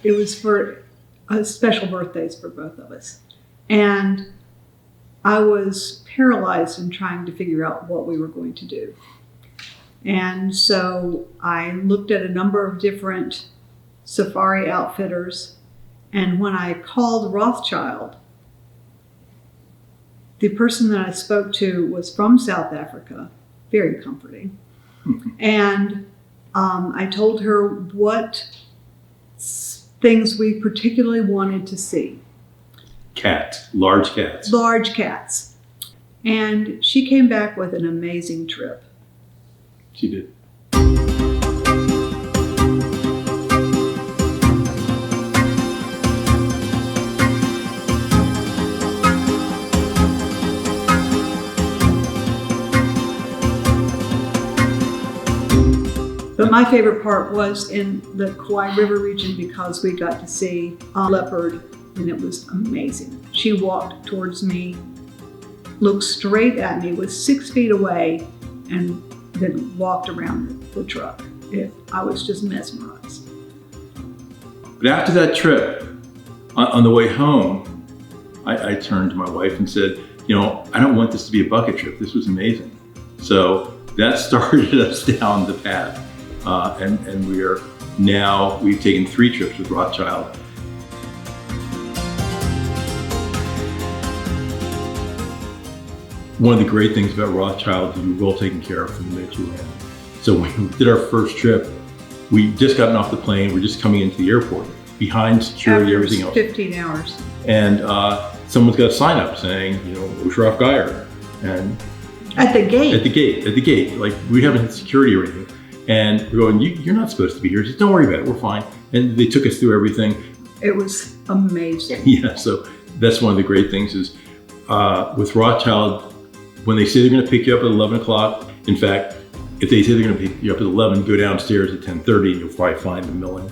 it was for special birthdays for both of us. And I was paralyzed in trying to figure out what we were going to do. And so I looked at a number of different safari outfitters. And when I called Rothschild, the person that I spoke to was from South Africa, very comforting. And I told her what things we particularly wanted to see. Cats, large cats. Large cats. And she came back with an amazing trip. She did. But my favorite part was in the Kauai River region because we got to see a leopard, and it was amazing. She walked towards me, looked straight at me, was 6 feet away, and then walked around the truck. I was just mesmerized. But after that trip, on the way home, I turned to my wife and said, I don't want this to be a bucket trip. This was amazing. So that started us down the path. And we've taken 3 trips with Rothschild. One of the great things about Rothschild is we were well taken care of from the minute you land. So when we did our first trip, we just gotten off the plane, we're just coming into the airport, behind security, After everything else. 15 hours. And someone's got a sign up saying, Oshraf Geyer. And At the gate. At the gate. Like, we haven't had security or anything. And we're going, you're not supposed to be here. He said, don't worry about it, we're fine. And they took us through everything. It was amazing. Yeah, so that's one of the great things is with Rothschild, when they say they're gonna pick you up at 11 o'clock, in fact, if they say they're gonna pick you up at 11, go downstairs at 10:30 and you'll probably find them milling.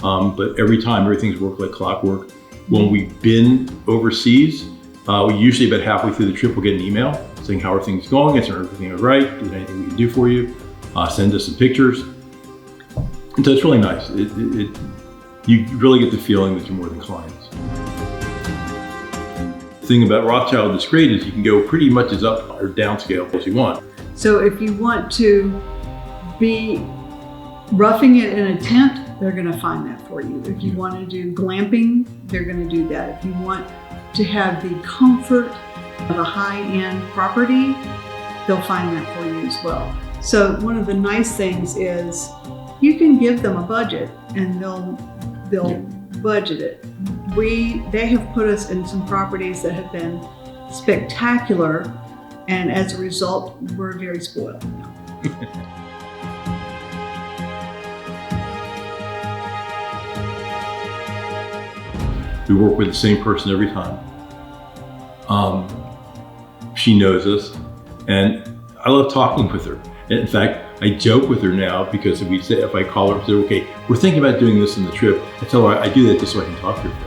But every time, everything's worked like clockwork. When we've been overseas, we usually about halfway through the trip, we'll get an email saying how are things going, is there everything all right, is there anything we can do for you? Send us some pictures. And so it's really nice. You really get the feeling that you're more than clients. The thing about Rothschild that's great is you can go pretty much as up or down scale as you want. So if you want to be roughing it in a tent, they're going to find that for you. If you want to do glamping, they're going to do that. If you want to have the comfort of a high-end property, they'll find that for you as well. So one of the nice things is you can give them a budget and they'll budget it. They have put us in some properties that have been spectacular, and as a result, we're very spoiled now. We work with the same person every time. She knows us, and I love talking with her. In fact, I joke with her now because if I call her and say, okay, we're thinking about doing this in the trip, I tell her I do that just so I can talk to her.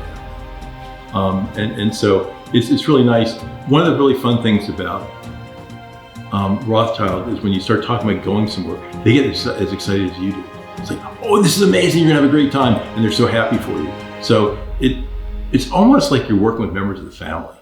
And so it's really nice. One of the really fun things about Rothschild is when you start talking about going somewhere, they get as excited as you do. It's like, oh, this is amazing, you're gonna have a great time, and they're so happy for you. So it's almost like you're working with members of the family.